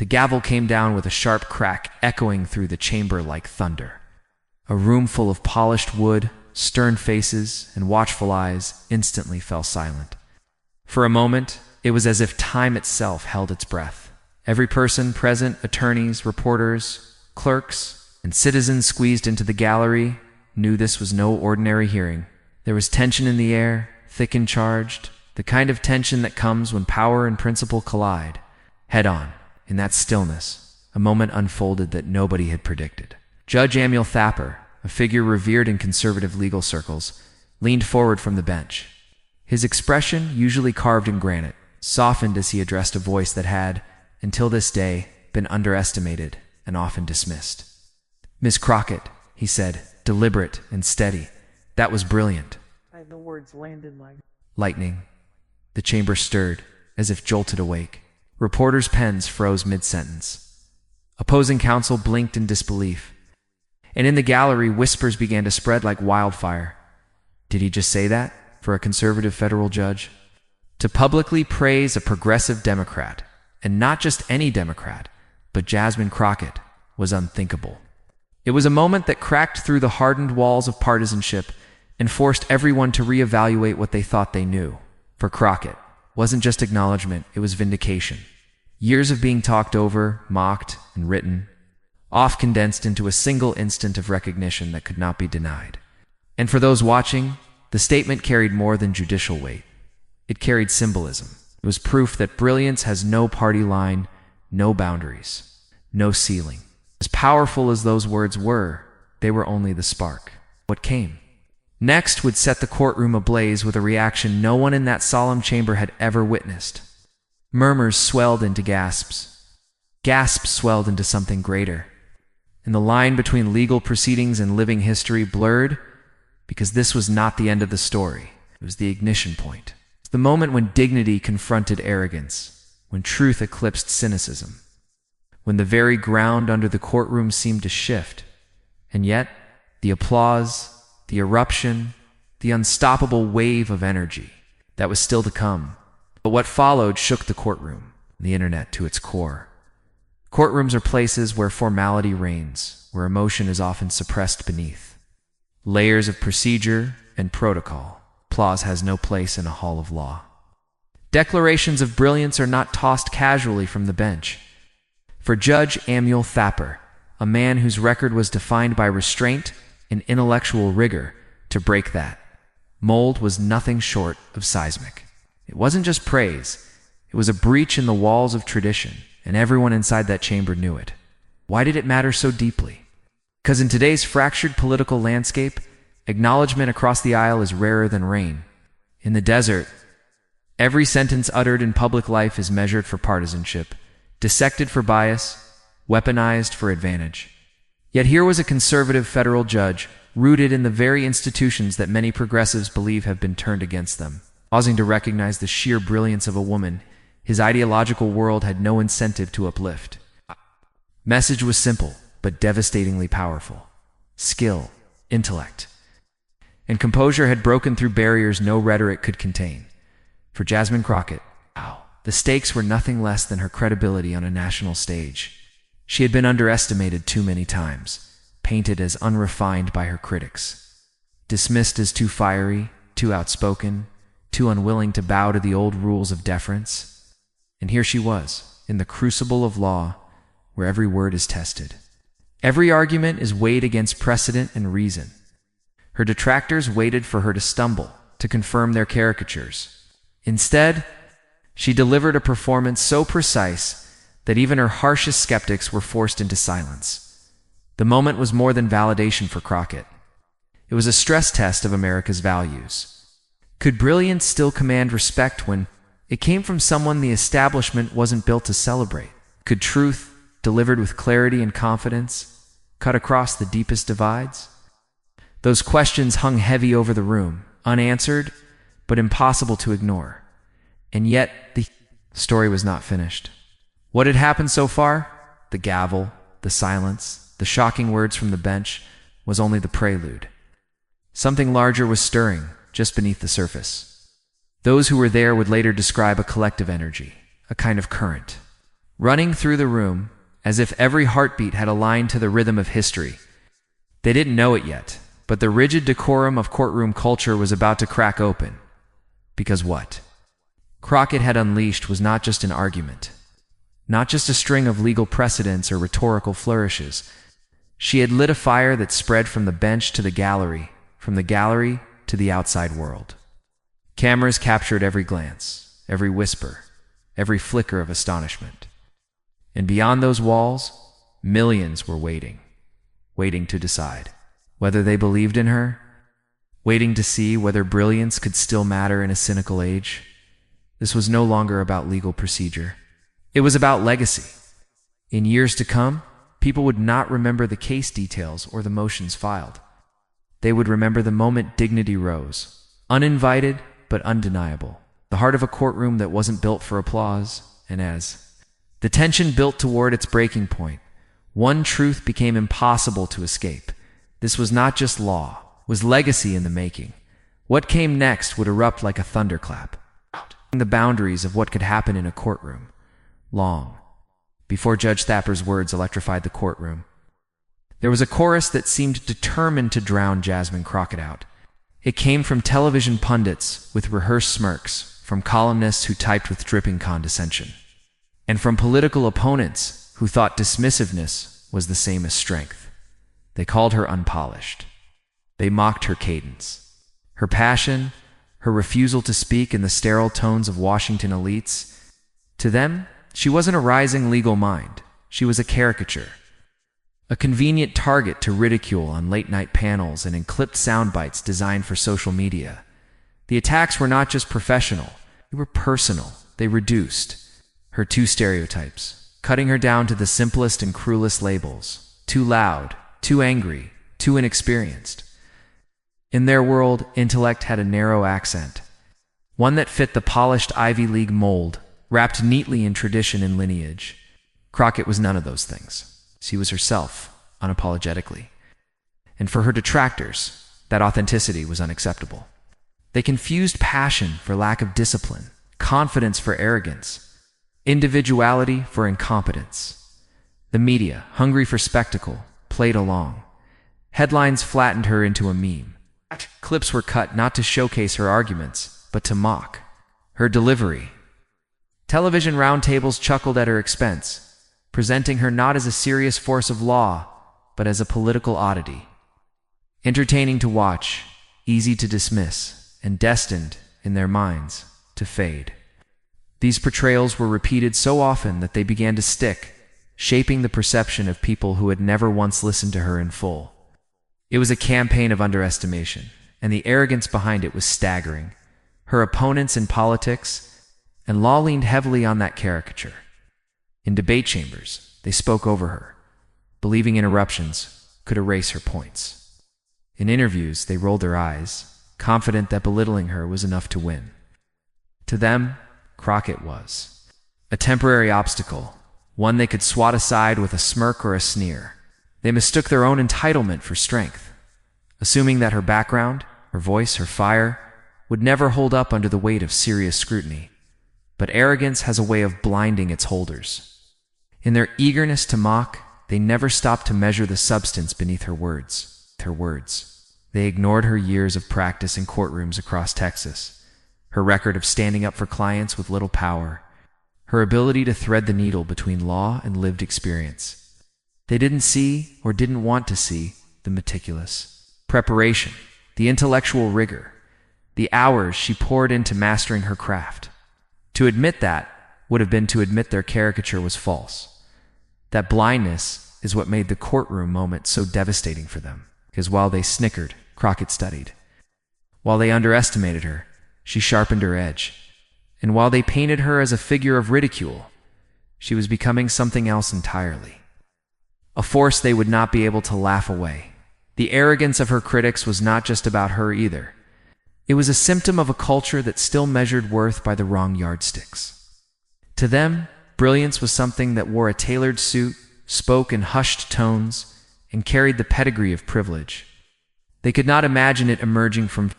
The gavel came down with a sharp crack, echoing through the chamber like thunder. A room full of polished wood, stern faces, and watchful eyes instantly fell silent. For a moment, it was as if time itself held its breath. Every person present, attorneys, reporters, clerks, and citizens squeezed into the gallery, knew this was no ordinary hearing. There was tension in the air, thick and charged, the kind of tension that comes when power and principle collide. Head on, in that stillness, a moment unfolded that nobody had predicted. Judge Amul Thapar, a figure revered in conservative legal circles, leaned forward from the bench. His expression, usually carved in granite, softened as he addressed a voice that had, until this day, been underestimated and often dismissed. "Miss Crockett," he said, deliberate and steady, "that was brilliant." The words landed like lightning. The chamber stirred, as if jolted awake. Reporters' pens froze mid-sentence. Opposing counsel blinked in disbelief. And in the gallery, whispers began to spread like wildfire. Did he just say that, for a conservative federal judge? To publicly praise a progressive Democrat, and not just any Democrat, but Jasmine Crockett, was unthinkable. It was a moment that cracked through the hardened walls of partisanship and forced everyone to reevaluate what they thought they knew. For Crockett, wasn't just acknowledgement, it was vindication. Years of being talked over, mocked, and written, oft condensed into a single instant of recognition that could not be denied. And for those watching, the statement carried more than judicial weight. It carried symbolism. It was proof that brilliance has no party line, no boundaries, no ceiling. As powerful as those words were, they were only the spark. What came next would set the courtroom ablaze with a reaction no one in that solemn chamber had ever witnessed. Murmurs swelled into gasps. Gasps swelled into something greater. And the line between legal proceedings and living history blurred, because this was not the end of the story. It was the ignition point. It's the moment when dignity confronted arrogance, when truth eclipsed cynicism, when the very ground under the courtroom seemed to shift. And yet, the applause, the eruption, the unstoppable wave of energy, that was still to come. But what followed shook the courtroom, the internet to its core. Courtrooms are places where formality reigns, where emotion is often suppressed beneath layers of procedure and protocol. Applause has no place in a hall of law. Declarations of brilliance are not tossed casually from the bench. For Judge Amul Thapar, a man whose record was defined by restraint and intellectual rigor, to break that mold was nothing short of seismic. It wasn't just praise, it was a breach in the walls of tradition, and everyone inside that chamber knew it. Why did it matter so deeply? Because in today's fractured political landscape, acknowledgement across the aisle is rarer than rain. In the desert, every sentence uttered in public life is measured for partisanship, dissected for bias, weaponized for advantage. Yet here was a conservative federal judge, rooted in the very institutions that many progressives believe have been turned against them. Pausing to recognize the sheer brilliance of a woman, his ideological world had no incentive to uplift. Message was simple, but devastatingly powerful. Skill, intellect, and composure had broken through barriers no rhetoric could contain. For Jasmine Crockett, the stakes were nothing less than her credibility on a national stage. She had been underestimated too many times, painted as unrefined by her critics, dismissed as too fiery, too outspoken, too unwilling to bow to the old rules of deference. And here she was, in the crucible of law, where every word is tested. Every argument is weighed against precedent and reason. Her detractors waited for her to stumble, to confirm their caricatures. Instead, she delivered a performance so precise that even her harshest skeptics were forced into silence. The moment was more than validation for Crockett. It was a stress test of America's values. Could brilliance still command respect when it came from someone the establishment wasn't built to celebrate? Could truth, delivered with clarity and confidence, cut across the deepest divides? Those questions hung heavy over the room, unanswered, but impossible to ignore. And yet, the story was not finished. What had happened so far? The gavel, the silence, the shocking words from the bench was only the prelude. Something larger was stirring just beneath the surface. Those who were there would later describe a collective energy, a kind of current, running through the room as if every heartbeat had aligned to the rhythm of history. They didn't know it yet, but the rigid decorum of courtroom culture was about to crack open. Because what Crockett had unleashed was not just an argument, not just a string of legal precedents or rhetorical flourishes. She had lit a fire that spread from the bench to the gallery, from the gallery to the outside world. Cameras captured every glance, every whisper, every flicker of astonishment. And beyond those walls, millions were waiting to decide whether they believed in her, waiting to see whether brilliance could still matter in a cynical age. This was no longer about legal procedure. It was about legacy. In years to come, people would not remember the case details or the motions filed. They would remember the moment dignity rose, uninvited but undeniable, the heart of a courtroom that wasn't built for applause. And as the tension built toward its breaking point, one truth became impossible to escape. This was not just law, was legacy in the making. What came next would erupt like a thunderclap, the boundaries of what could happen in a courtroom, long before Judge Thapar's words electrified the courtroom. There was a chorus that seemed determined to drown Jasmine Crockett out. It came from television pundits with rehearsed smirks, from columnists who typed with dripping condescension, and from political opponents who thought dismissiveness was the same as strength. They called her unpolished. They mocked her cadence, her passion, her refusal to speak in the sterile tones of Washington elites. To them, she wasn't a rising legal mind. She was a caricature, a convenient target to ridicule on late-night panels and in clipped sound bites designed for social media. The attacks were not just professional, they were personal. They reduced her two stereotypes, cutting her down to the simplest and cruelest labels: too loud, too angry, too inexperienced. In their world, intellect had a narrow accent, one that fit the polished Ivy League mold, wrapped neatly in tradition and lineage. Crockett was none of those things. She was herself, unapologetically. And for her detractors, that authenticity was unacceptable. They confused passion for lack of discipline, confidence for arrogance, individuality for incompetence. The media, hungry for spectacle, played along. Headlines flattened her into a meme. Clips were cut not to showcase her arguments, but to mock her delivery. Television roundtables chuckled at her expense, presenting her not as a serious force of law, but as a political oddity. Entertaining to watch, easy to dismiss, and destined, in their minds, to fade. These portrayals were repeated so often that they began to stick, shaping the perception of people who had never once listened to her in full. It was a campaign of underestimation, and the arrogance behind it was staggering. Her opponents in politics and law leaned heavily on that caricature. In debate chambers, they spoke over her, believing interruptions could erase her points. In interviews, they rolled their eyes, confident that belittling her was enough to win. To them, Crockett was a temporary obstacle, one they could swat aside with a smirk or a sneer. They mistook their own entitlement for strength, assuming that her background, her voice, her fire would never hold up under the weight of serious scrutiny. But arrogance has a way of blinding its holders. In their eagerness to mock, they never stopped to measure the substance beneath her words. They ignored her years of practice in courtrooms across Texas, her record of standing up for clients with little power, her ability to thread the needle between law and lived experience. They didn't see, or didn't want to see, the meticulous preparation, the intellectual rigor, the hours she poured into mastering her craft. To admit that would have been to admit their caricature was false. That blindness is what made the courtroom moment so devastating for them, because while they snickered, Crockett studied. While they underestimated her, she sharpened her edge. And while they painted her as a figure of ridicule, she was becoming something else entirely. A force they would not be able to laugh away. The arrogance of her critics was not just about her either. It was a symptom of a culture that still measured worth by the wrong yardsticks. To them, brilliance was something that wore a tailored suit, spoke in hushed tones, and carried the pedigree of privilege. They could not imagine it emerging from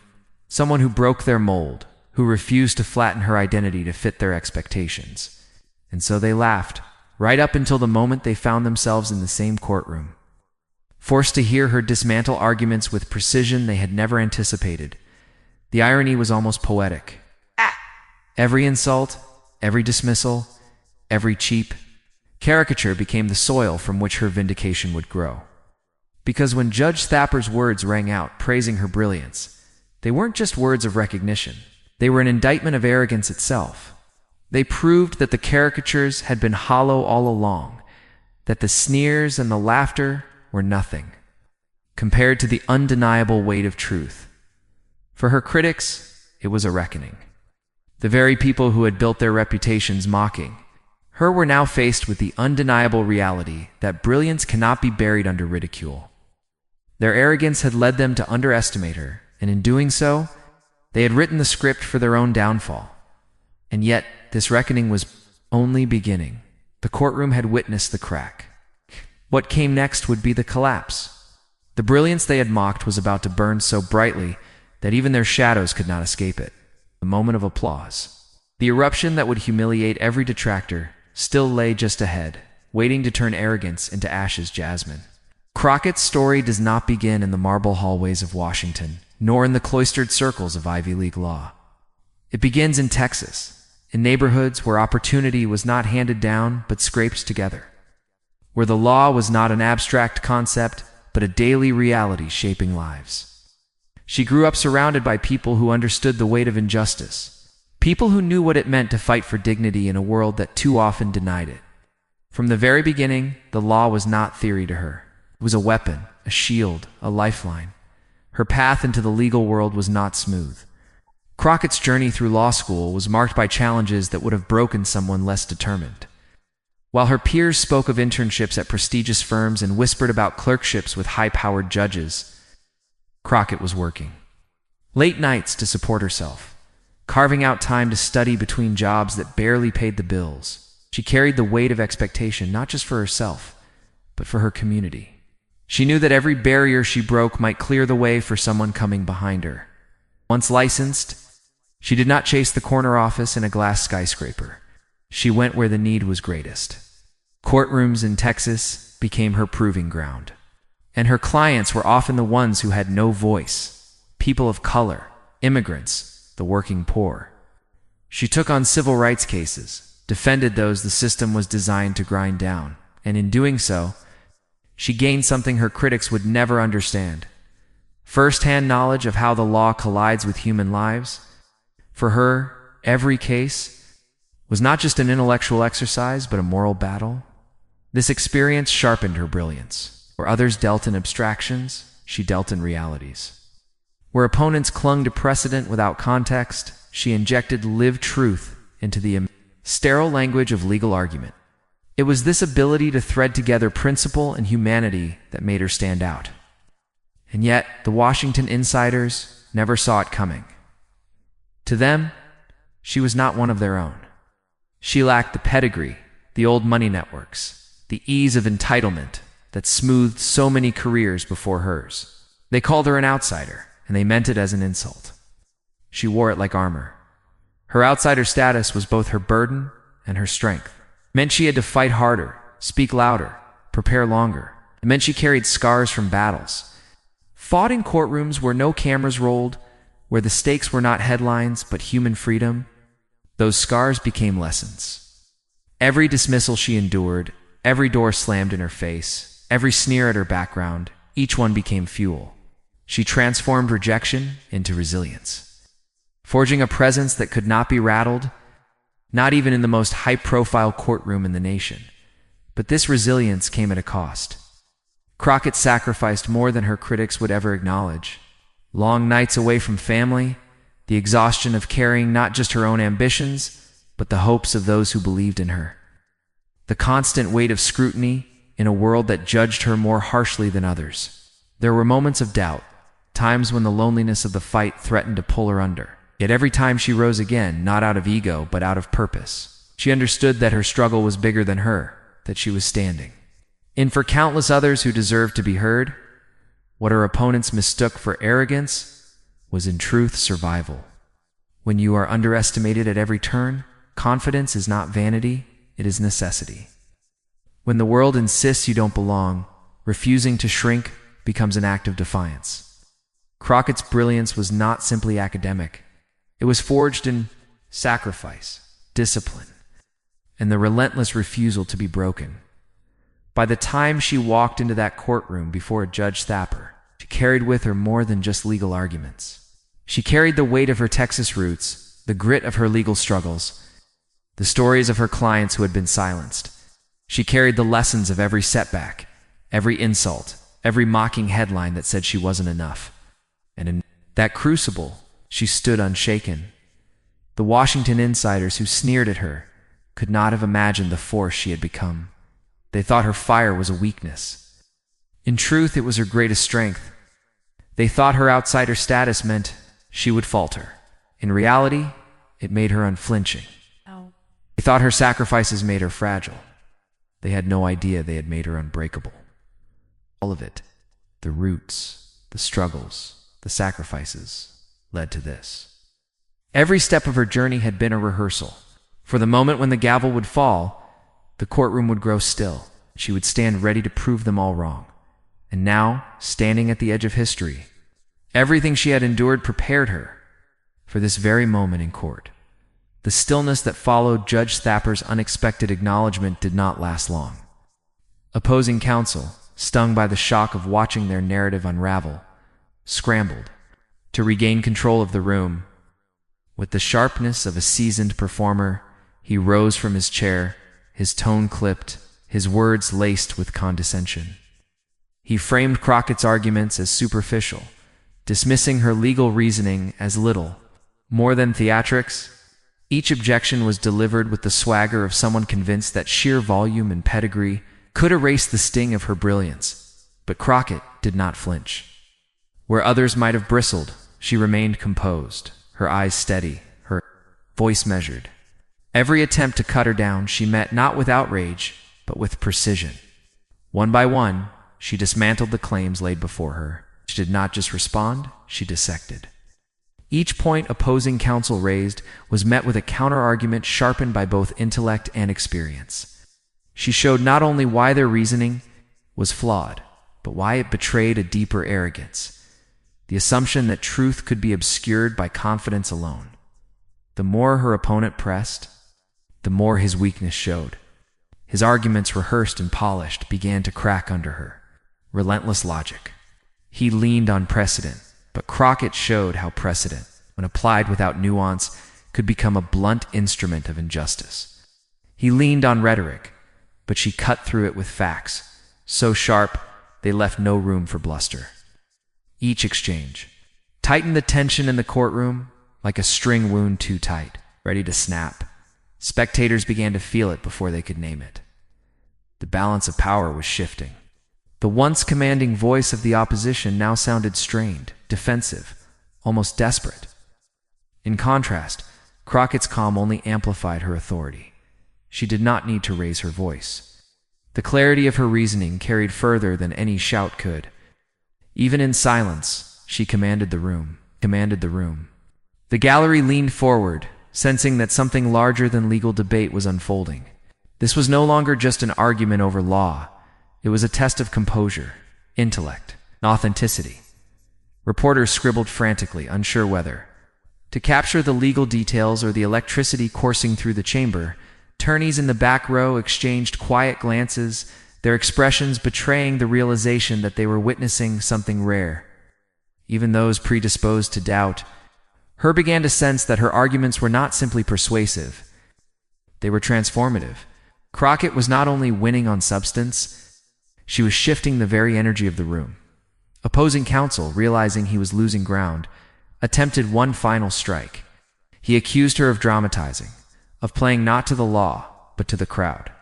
someone who broke their mold, who refused to flatten her identity to fit their expectations. And so they laughed, right up until the moment they found themselves in the same courtroom. Forced to hear her dismantle arguments with precision they had never anticipated. The irony was almost poetic. Every insult, every dismissal, every cheap caricature became the soil from which her vindication would grow. Because when Judge Thapar's words rang out praising her brilliance, they weren't just words of recognition. They were an indictment of arrogance itself. They proved that the caricatures had been hollow all along, that the sneers and the laughter were nothing compared to the undeniable weight of truth. For her critics, it was a reckoning. The very people who had built their reputations mocking her were now faced with the undeniable reality that brilliance cannot be buried under ridicule. Their arrogance had led them to underestimate her, and in doing so, they had written the script for their own downfall. And yet, this reckoning was only beginning. The courtroom had witnessed the crack. What came next would be the collapse. The brilliance they had mocked was about to burn so brightly that even their shadows could not escape it. The moment of applause. The eruption that would humiliate every detractor still lay just ahead, waiting to turn arrogance into ashes. Jasmine Crockett's story does not begin in the marble hallways of Washington, nor in the cloistered circles of Ivy League law. It begins in Texas, in neighborhoods where opportunity was not handed down but scraped together, where the law was not an abstract concept but a daily reality shaping lives. She grew up surrounded by people who understood the weight of injustice, people who knew what it meant to fight for dignity in a world that too often denied it. From the very beginning, the law was not theory to her. It was a weapon, a shield, a lifeline. Her path into the legal world was not smooth. Crockett's journey through law school was marked by challenges that would have broken someone less determined. While her peers spoke of internships at prestigious firms and whispered about clerkships with high-powered judges, Crockett was working. Late nights to support herself, carving out time to study between jobs that barely paid the bills. She carried the weight of expectation not just for herself, but for her community. She knew that every barrier she broke might clear the way for someone coming behind her. Once licensed, she did not chase the corner office in a glass skyscraper. She went where the need was greatest. Courtrooms in Texas became her proving ground. And her clients were often the ones who had no voice, people of color, immigrants, the working poor. She took on civil rights cases, defended those the system was designed to grind down, and in doing so, she gained something her critics would never understand: first-hand knowledge of how the law collides with human lives. For her, every case was not just an intellectual exercise, but a moral battle. This experience sharpened her brilliance. Where others dealt in abstractions, she dealt in realities. Where opponents clung to precedent without context, she injected lived truth into the sterile language of legal argument. It was this ability to thread together principle and humanity that made her stand out. And yet, the Washington insiders never saw it coming. To them, she was not one of their own. She lacked the pedigree, the old money networks, the ease of entitlement that smoothed so many careers before hers. They called her an outsider, and they meant it as an insult. She wore it like armor. Her outsider status was both her burden and her strength. It meant she had to fight harder, speak louder, prepare longer. It meant she carried scars from battles, fought in courtrooms where no cameras rolled, where the stakes were not headlines but human freedom. Those scars became lessons. Every dismissal she endured, every door slammed in her face, every sneer at her background, each one became fuel. She transformed rejection into resilience, forging a presence that could not be rattled, not even in the most high-profile courtroom in the nation. But this resilience came at a cost. Crockett sacrificed more than her critics would ever acknowledge. Long nights away from family, the exhaustion of carrying not just her own ambitions, but the hopes of those who believed in her. The constant weight of scrutiny in a world that judged her more harshly than others. There were moments of doubt, times when the loneliness of the fight threatened to pull her under. Yet every time she rose again, not out of ego, but out of purpose. She understood that her struggle was bigger than her, that she was standing in for countless others who deserved to be heard. What her opponents mistook for arrogance was in truth survival. When you are underestimated at every turn, confidence is not vanity, it is necessity. When the world insists you don't belong, refusing to shrink becomes an act of defiance. Crockett's brilliance was not simply academic. It was forged in sacrifice, discipline, and the relentless refusal to be broken. By the time she walked into that courtroom before Judge Thapar, she carried with her more than just legal arguments. She carried the weight of her Texas roots, the grit of her legal struggles, the stories of her clients who had been silenced. She carried the lessons of every setback, every insult, every mocking headline that said she wasn't enough. And in that crucible, she stood unshaken. The Washington insiders who sneered at her could not have imagined the force she had become. They thought her fire was a weakness. In truth, it was her greatest strength. They thought her outsider status meant she would falter. In reality, it made her unflinching. They thought her sacrifices made her fragile. They had no idea they had made her unbreakable. All of it, the roots, the struggles, the sacrifices, led to this. Every step of her journey had been a rehearsal. For the moment when the gavel would fall, the courtroom would grow still. She would stand ready to prove them all wrong. And now, standing at the edge of history, everything she had endured prepared her for this very moment in court. The stillness that followed Judge Thapar's unexpected acknowledgement did not last long. Opposing counsel, stung by the shock of watching their narrative unravel, scrambled to regain control of the room. With the sharpness of a seasoned performer, he rose from his chair, his tone clipped, his words laced with condescension. He framed Crockett's arguments as superficial, dismissing her legal reasoning as little more than theatrics. Each objection was delivered with the swagger of someone convinced that sheer volume and pedigree could erase the sting of her brilliance. But Crockett did not flinch. Where others might have bristled, she remained composed, her eyes steady, her voice measured. Every attempt to cut her down she met not with outrage, but with precision. One by one, she dismantled the claims laid before her. She did not just respond, she dissected. Each point opposing counsel raised was met with a counter-argument sharpened by both intellect and experience. She showed not only why their reasoning was flawed, but why it betrayed a deeper arrogance, the assumption that truth could be obscured by confidence alone. The more her opponent pressed, the more his weakness showed. His arguments, rehearsed and polished, began to crack under her. Relentless logic. He leaned on precedent, but Crockett showed how precedent, when applied without nuance, could become a blunt instrument of injustice. He leaned on rhetoric, but she cut through it with facts, so sharp they left no room for bluster. Each exchange tightened the tension in the courtroom like a string wound too tight, ready to snap. Spectators began to feel it before they could name it. The balance of power was shifting. The once commanding voice of the opposition now sounded strained, defensive, almost desperate. In contrast, Crockett's calm only amplified her authority. She did not need to raise her voice. The clarity of her reasoning carried further than any shout could. Even in silence, she commanded the room. The gallery leaned forward, sensing that something larger than legal debate was unfolding. This was no longer just an argument over law. It was a test of composure, intellect, and authenticity. Reporters scribbled frantically, unsure whether to capture the legal details or the electricity coursing through the chamber. Attorneys in the back row exchanged quiet glances, their expressions betraying the realization that they were witnessing something rare. Even those predisposed to doubt began to sense that her arguments were not simply persuasive. They were transformative. Crockett was not only winning on substance, she was shifting the very energy of the room. Opposing counsel, realizing he was losing ground, attempted one final strike. He accused her of dramatizing, of playing not to the law, but to the crowd.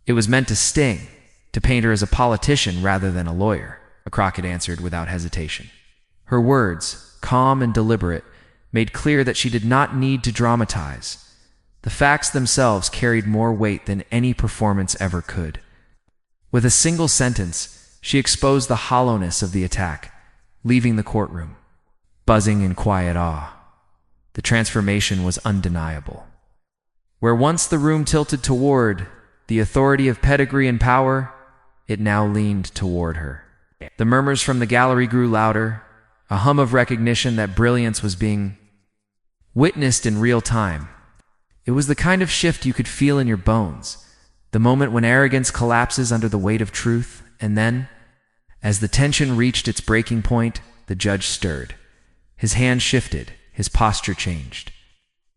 It was meant to sting, to paint her as a politician rather than a lawyer, Crockett answered without hesitation. Her words, calm and deliberate, made clear that she did not need to dramatize. The facts themselves carried more weight than any performance ever could. With a single sentence, she exposed the hollowness of the attack, leaving the courtroom buzzing in quiet awe. The transformation was undeniable. Where once the room tilted toward the authority of pedigree and power, it now leaned toward her. The murmurs from the gallery grew louder, a hum of recognition that brilliance was being witnessed in real time. It was the kind of shift you could feel in your bones, the moment when arrogance collapses under the weight of truth, and then, as the tension reached its breaking point, the judge stirred. His hand shifted, his posture changed.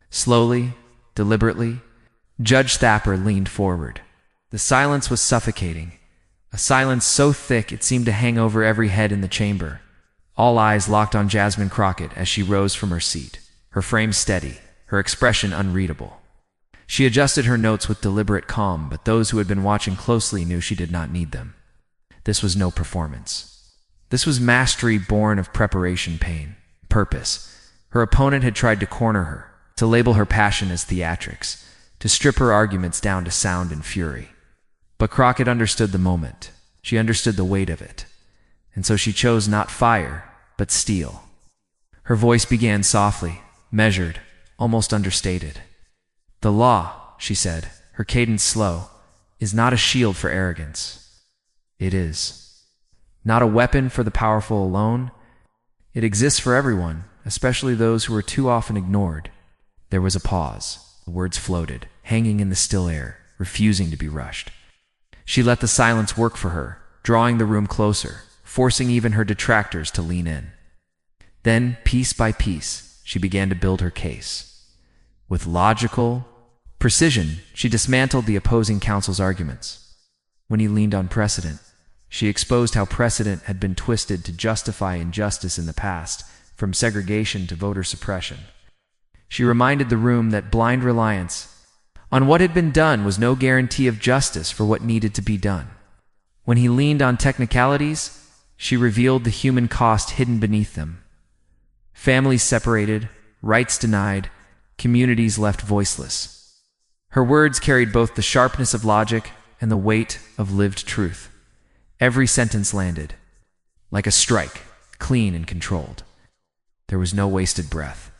Slowly, deliberately, Judge Thapar leaned forward. The silence was suffocating, a silence so thick it seemed to hang over every head in the chamber. All eyes locked on Jasmine Crockett as she rose from her seat, her frame steady, her expression unreadable. She adjusted her notes with deliberate calm, but those who had been watching closely knew she did not need them. This was no performance. This was mastery born of preparation, pain, purpose. Her opponent had tried to corner her, to label her passion as theatrics, to strip her arguments down to sound and fury. But Crockett understood the moment. She understood the weight of it. And so she chose not fire, but steel. Her voice began softly, measured, almost understated. "The law," she said, her cadence slow, "is not a shield for arrogance. It is not a weapon for the powerful alone. It exists for everyone, especially those who are too often ignored." There was a pause. The words floated, hanging in the still air, refusing to be rushed. She let the silence work for her, drawing the room closer, forcing even her detractors to lean in. Then, piece by piece, she began to build her case. With logical precision, she dismantled the opposing counsel's arguments. When he leaned on precedent, she exposed how precedent had been twisted to justify injustice in the past, from segregation to voter suppression. She reminded the room that blind reliance on what had been done was no guarantee of justice for what needed to be done. When he leaned on technicalities, she revealed the human cost hidden beneath them. Families separated, rights denied, communities left voiceless. Her words carried both the sharpness of logic and the weight of lived truth. Every sentence landed, like a strike, clean and controlled. There was no wasted breath.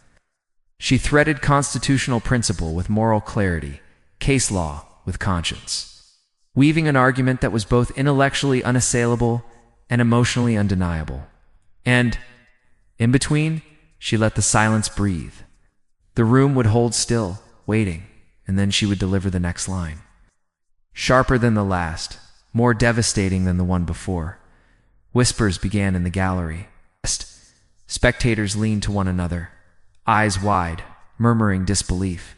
She threaded constitutional principle with moral clarity, case law with conscience, weaving an argument that was both intellectually unassailable and emotionally undeniable. And, in between, she let the silence breathe. The room would hold still, waiting, and then she would deliver the next line. Sharper than the last, more devastating than the one before. Whispers began in the gallery. Spectators leaned to one another, eyes wide, murmuring disbelief.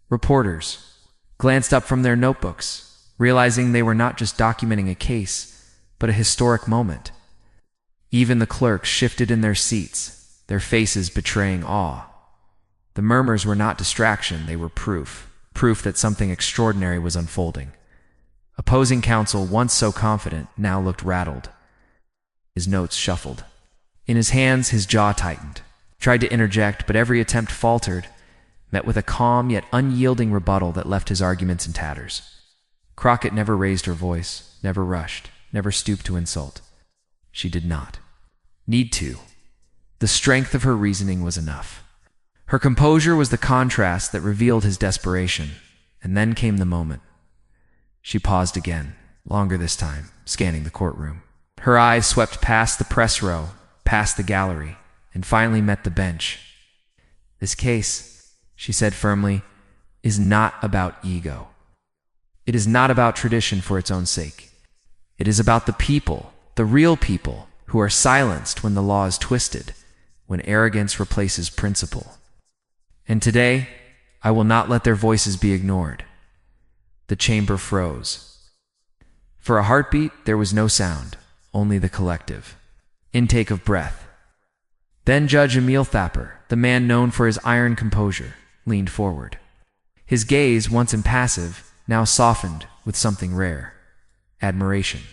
Reporters glanced up from their notebooks, realizing they were not just documenting a case, but a historic moment. Even the clerks shifted in their seats, their faces betraying awe. The murmurs were not distraction, they were proof that something extraordinary was unfolding. Opposing counsel, once so confident, now looked rattled. His notes shuffled. In his hands, his jaw tightened. Tried to interject, but every attempt faltered, met with a calm yet unyielding rebuttal that left his arguments in tatters. Crockett never raised her voice, never rushed, never stooped to insult. She did not need to. The strength of her reasoning was enough. Her composure was the contrast that revealed his desperation, and then came the moment. She paused again, longer this time, scanning the courtroom. Her eyes swept past the press row, past the gallery, and finally met the bench. "This case," she said firmly, "is not about ego. It is not about tradition for its own sake. It is about the people, the real people, who are silenced when the law is twisted, when arrogance replaces principle. And today, I will not let their voices be ignored." The chamber froze. For a heartbeat, there was no sound, only the collective intake of breath. Then Judge Amul Thapar, the man known for his iron composure, leaned forward. His gaze, once impassive, now softened with something rare: admiration.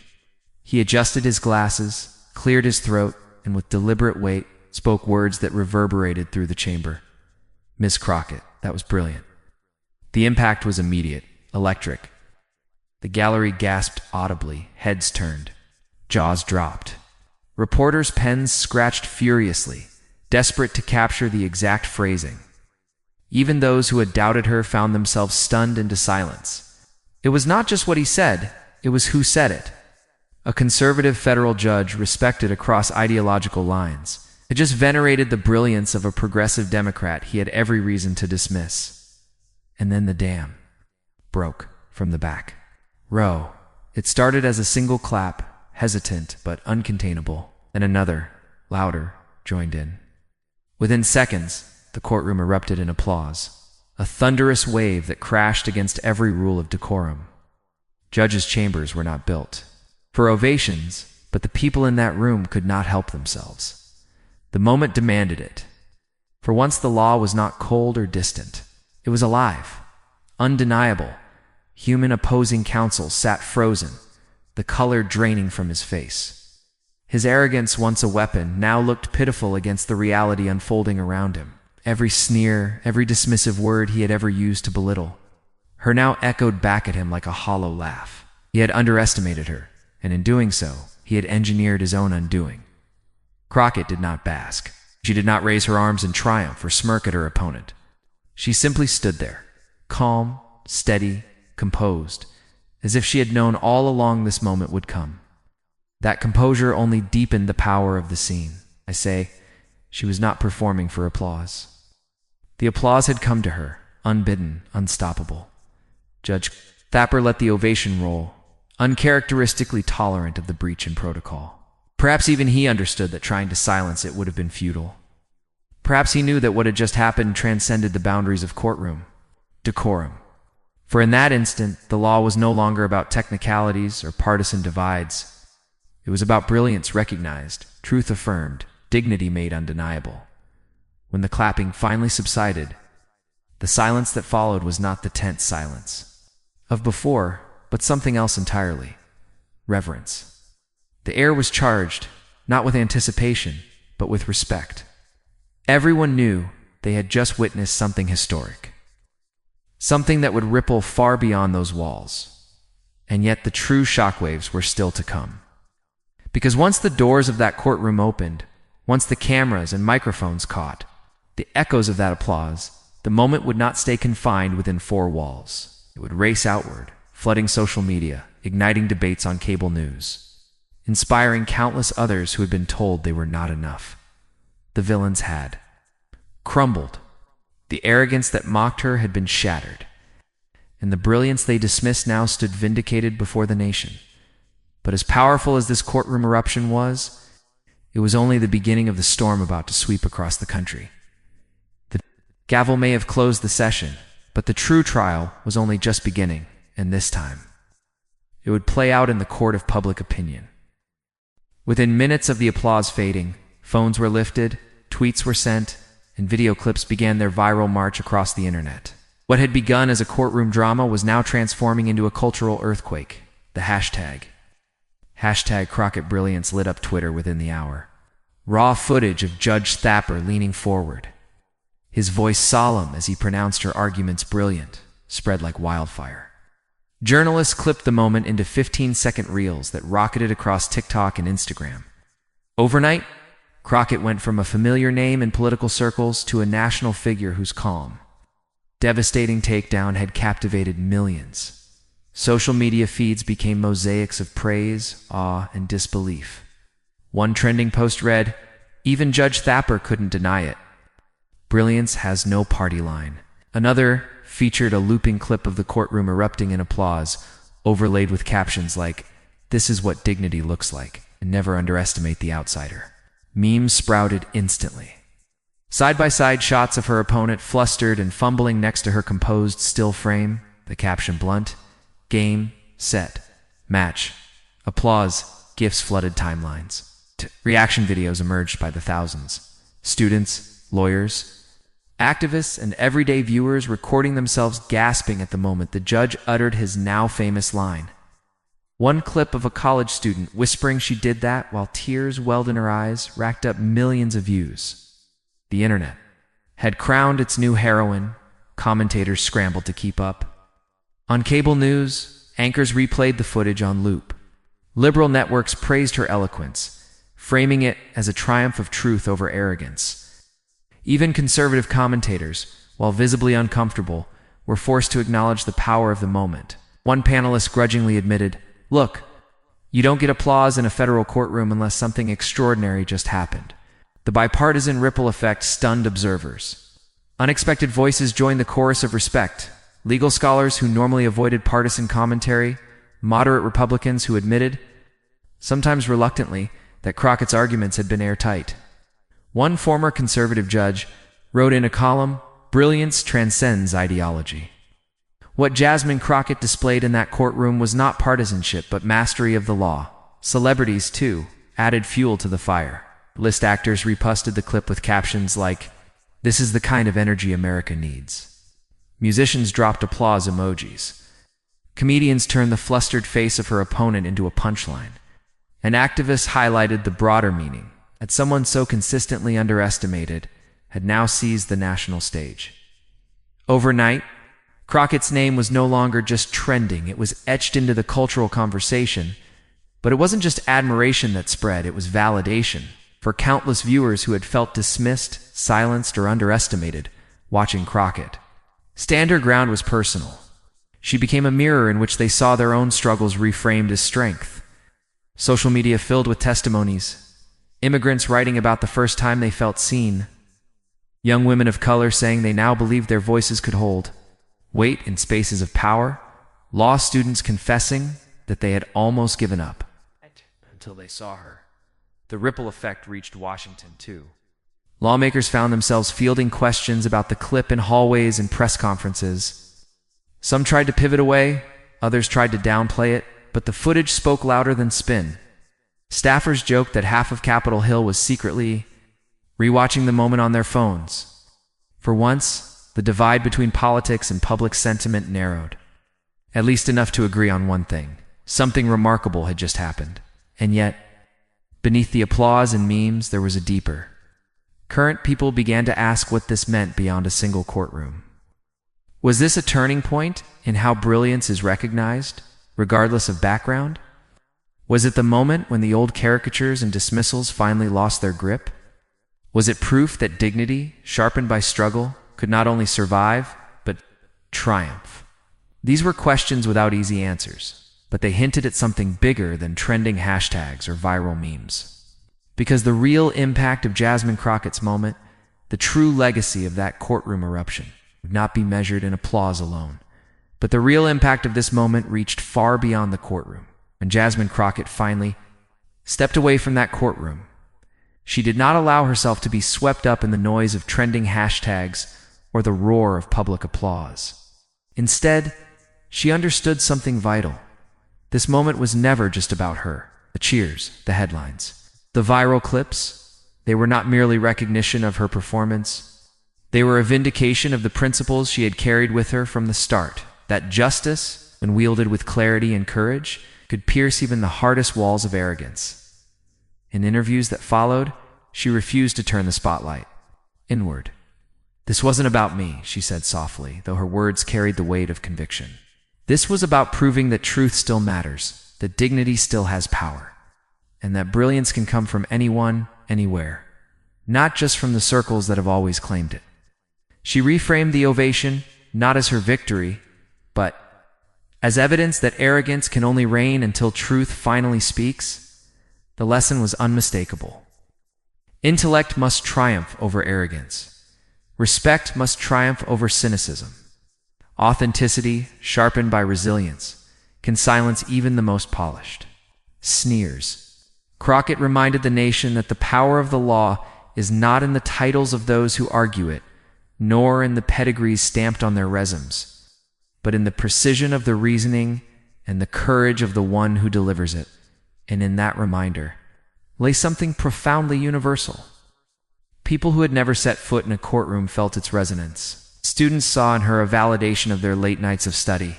He adjusted his glasses, cleared his throat, and with deliberate weight spoke words that reverberated through the chamber. "Miss Crockett, that was brilliant." The impact was immediate, electric. The gallery gasped audibly, heads turned, jaws dropped. Reporters' pens scratched furiously, desperate to capture the exact phrasing. Even those who had doubted her found themselves stunned into silence. It was not just what he said, it was who said it. A conservative federal judge respected across ideological lines had just venerated the brilliance of a progressive Democrat he had every reason to dismiss. And then the dam broke from the back row. It started as a single clap, hesitant but uncontainable. Then another, louder, joined in. Within seconds, the courtroom erupted in applause, a thunderous wave that crashed against every rule of decorum. Judges' chambers were not built for ovations, but the people in that room could not help themselves. The moment demanded it. For once the law was not cold or distant. It was alive, undeniable. Human opposing counsel sat frozen, the color draining from his face. His arrogance, once a weapon, now looked pitiful against the reality unfolding around him. Every sneer, every dismissive word he had ever used to belittle her now echoed back at him like a hollow laugh. He had underestimated her, and in doing so, he had engineered his own undoing. Crockett did not bask. She did not raise her arms in triumph or smirk at her opponent. She simply stood there, calm, steady, composed, as if she had known all along this moment would come. That composure only deepened the power of the scene. I say, she was not performing for applause. The applause had come to her, unbidden, unstoppable. Judge Thapar let the ovation roll, uncharacteristically tolerant of the breach in protocol. Perhaps even he understood that trying to silence it would have been futile. Perhaps he knew that what had just happened transcended the boundaries of courtroom decorum. For in that instant, the law was no longer about technicalities or partisan divides. It was about brilliance recognized, truth affirmed, dignity made undeniable. When the clapping finally subsided, the silence that followed was not the tense silence of before, but something else entirely: reverence. The air was charged, not with anticipation, but with respect. Everyone knew they had just witnessed something historic, something that would ripple far beyond those walls. And yet the true shockwaves were still to come. Because once the doors of that courtroom opened, once the cameras and microphones caught the echoes of that applause, the moment would not stay confined within four walls. It would race outward, flooding social media, igniting debates on cable news, inspiring countless others who had been told they were not enough. The villains had crumbled. The arrogance that mocked her had been shattered, and the brilliance they dismissed now stood vindicated before the nation. But as powerful as this courtroom eruption was, it was only the beginning of the storm about to sweep across the country. The gavel may have closed the session, but the true trial was only just beginning, and this time it would play out in the court of public opinion. Within minutes of the applause fading, phones were lifted, tweets were sent, and video clips began their viral march across the internet. What had begun as a courtroom drama was now transforming into a cultural earthquake. The hashtag Crockett Brilliance lit up Twitter within the hour. Raw footage of Judge Thapar leaning forward, his voice solemn as he pronounced her arguments brilliant, spread like wildfire. Journalists clipped the moment into 15-second reels that rocketed across TikTok and Instagram. Overnight, Crockett went from a familiar name in political circles to a national figure whose calm, devastating takedown had captivated millions. Social media feeds became mosaics of praise, awe, and disbelief. One trending post read, "Even Judge Thapar couldn't deny it. Brilliance has no party line." Another featured a looping clip of the courtroom erupting in applause, overlaid with captions like, "This is what dignity looks like, and never underestimate the outsider." Memes sprouted instantly. Side-by-side shots of her opponent flustered and fumbling next to her composed still frame, the caption blunt, "Game, set, match." Applause, gifs flooded timelines. Reaction videos emerged by the thousands. Students, lawyers, activists, and everyday viewers recording themselves gasping at the moment the judge uttered his now famous line. One clip of a college student whispering she did that while tears welled in her eyes racked up millions of views. The internet had crowned its new heroine. Commentators scrambled to keep up. On cable news, anchors replayed the footage on loop. Liberal networks praised her eloquence, framing it as a triumph of truth over arrogance. Even conservative commentators, while visibly uncomfortable, were forced to acknowledge the power of the moment, One panelist grudgingly admitted, "Look, you don't get applause in a federal courtroom unless something extraordinary just happened." The bipartisan ripple effect stunned observers. Unexpected voices joined the chorus of respect. Legal scholars who normally avoided partisan commentary, moderate Republicans who admitted, sometimes reluctantly, that Crockett's arguments had been airtight. One former conservative judge wrote in a column, "Brilliance transcends ideology." What Jasmine Crockett displayed in that courtroom was not partisanship, but mastery of the law. Celebrities, too, added fuel to the fire. List actors reposted the clip with captions like, "This is the kind of energy America needs." Musicians dropped applause emojis. Comedians turned the flustered face of her opponent into a punchline. And activists highlighted the broader meaning, that someone so consistently underestimated had now seized the national stage. Overnight, Crockett's name was no longer just trending, it was etched into the cultural conversation. But it wasn't just admiration that spread, it was validation for countless viewers who had felt dismissed, silenced, or underestimated watching Crockett. Stand her ground was personal. She became a mirror in which they saw their own struggles reframed as strength. Social media filled with testimonies. Immigrants writing about the first time they felt seen. Young women of color saying they now believed their voices could hold weight in spaces of power. Law students confessing that they had almost given up until they saw her. The ripple effect reached Washington, too. Lawmakers found themselves fielding questions about the clip in hallways and press conferences. Some tried to pivot away, others tried to downplay it, but the footage spoke louder than spin. Staffers joked that half of Capitol Hill was secretly rewatching the moment on their phones. For once, the divide between politics and public sentiment narrowed. At least enough to agree on one thing. Something remarkable had just happened. And yet, beneath the applause and memes, there was a deeper. Current people began to ask what this meant beyond a single courtroom. Was this a turning point in how brilliance is recognized, regardless of background? Was it the moment when the old caricatures and dismissals finally lost their grip? Was it proof that dignity, sharpened by struggle, could not only survive, but triumph? These were questions without easy answers, but they hinted at something bigger than trending hashtags or viral memes. Because the real impact of Jasmine Crockett's moment, the true legacy of that courtroom eruption, would not be measured in applause alone. But the real impact of this moment reached far beyond the courtroom. When Jasmine Crockett finally stepped away from that courtroom, she did not allow herself to be swept up in the noise of trending hashtags or the roar of public applause. Instead, she understood something vital. This moment was never just about her. The cheers, the headlines, the viral clips, they were not merely recognition of her performance. They were a vindication of the principles she had carried with her from the start, that justice, when wielded with clarity and courage, could pierce even the hardest walls of arrogance. In interviews that followed, she refused to turn the spotlight inward. "This wasn't about me," she said softly, though her words carried the weight of conviction. "This was about proving that truth still matters, that dignity still has power, and that brilliance can come from anyone, anywhere, not just from the circles that have always claimed it." She reframed the ovation, not as her victory, but as evidence that arrogance can only reign until truth finally speaks. The lesson was unmistakable. Intellect must triumph over arrogance. Respect must triumph over cynicism. Authenticity, sharpened by resilience, can silence even the most polished sneers. Crockett reminded the nation that the power of the law is not in the titles of those who argue it, nor in the pedigrees stamped on their resumes, but in the precision of the reasoning and the courage of the one who delivers it. And in that reminder lay something profoundly universal. People who had never set foot in a courtroom felt its resonance. Students saw in her a validation of their late nights of study.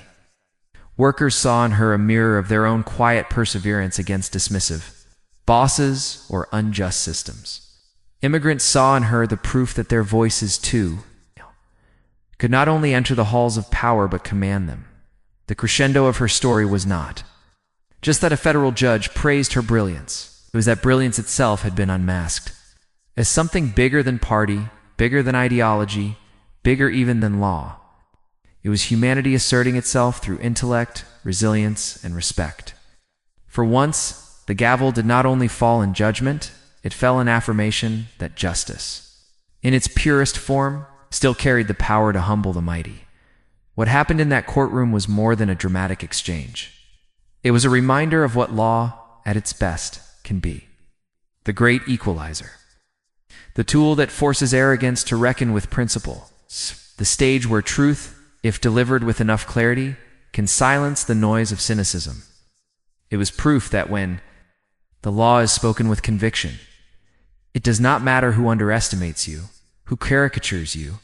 Workers saw in her a mirror of their own quiet perseverance against dismissive bosses or unjust systems. Immigrants saw in her the proof that their voices, too, could not only enter the halls of power but command them. The crescendo of her story was not just that a federal judge praised her brilliance. It was that brilliance itself had been unmasked as something bigger than party, bigger than ideology, bigger even than law. It was humanity asserting itself through intellect, resilience, and respect. For once, the gavel did not only fall in judgment, it fell in affirmation that justice, in its purest form, still carried the power to humble the mighty. What happened in that courtroom was more than a dramatic exchange. It was a reminder of what law, at its best, can be. The great equalizer. The tool that forces arrogance to reckon with principle. The stage where truth, if delivered with enough clarity, can silence the noise of cynicism. It was proof that when the law is spoken with conviction, it does not matter who underestimates you, who caricatures you,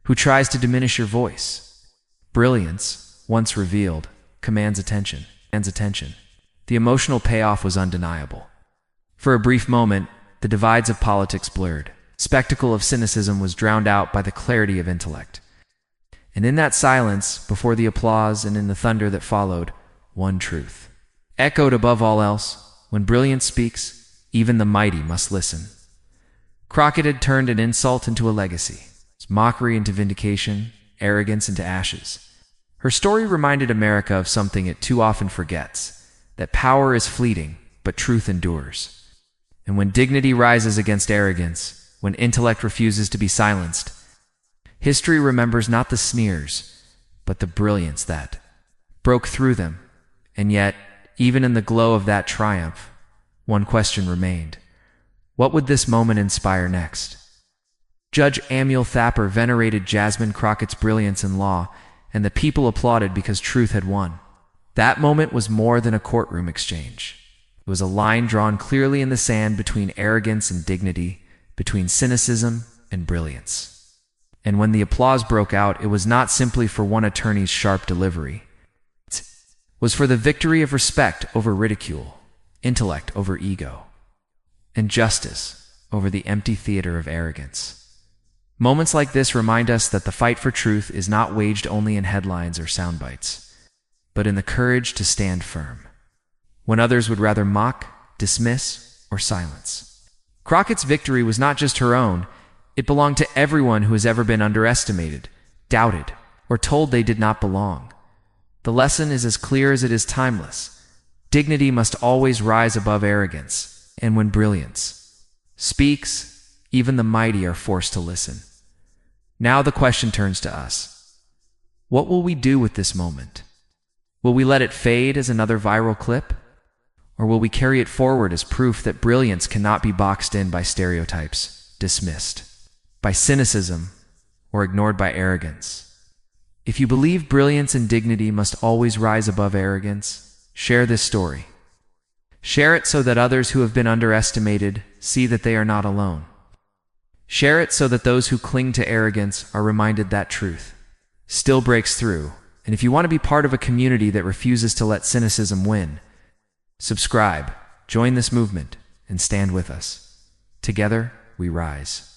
who tries to diminish your voice. Brilliance, once revealed, commands attention. The emotional payoff was undeniable. For a brief moment, the divides of politics blurred. Spectacle of cynicism was drowned out by the clarity of intellect. And in that silence, before the applause and in the thunder that followed, one truth echoed above all else: when brilliance speaks, even the mighty must listen. Crockett had turned an insult into a legacy, mockery into vindication, arrogance into ashes. Her story reminded America of something it too often forgets: that power is fleeting, but truth endures. And when dignity rises against arrogance, when intellect refuses to be silenced, history remembers not the sneers, but the brilliance that broke through them. And yet, even in the glow of that triumph, one question remained. What would this moment inspire next? Judge Amul Thapar venerated Jasmine Crockett's brilliance in law, and the people applauded because truth had won. That moment was more than a courtroom exchange. It was a line drawn clearly in the sand between arrogance and dignity, between cynicism and brilliance. And when the applause broke out, it was not simply for one attorney's sharp delivery. It was for the victory of respect over ridicule, intellect over ego, and justice over the empty theater of arrogance. Moments like this remind us that the fight for truth is not waged only in headlines or sound bites, but in the courage to stand firm, when others would rather mock, dismiss, or silence. Crockett's victory was not just her own. It belonged to everyone who has ever been underestimated, doubted, or told they did not belong. The lesson is as clear as it is timeless. Dignity must always rise above arrogance, and when brilliance speaks, even the mighty are forced to listen. Now the question turns to us. What will we do with this moment? Will we let it fade as another viral clip? Or will we carry it forward as proof that brilliance cannot be boxed in by stereotypes, dismissed by cynicism, or ignored by arrogance? If you believe brilliance and dignity must always rise above arrogance, share this story. Share it so that others who have been underestimated see that they are not alone. Share it so that those who cling to arrogance are reminded that truth still breaks through. And if you want to be part of a community that refuses to let cynicism win, subscribe, join this movement, and stand with us. Together, we rise.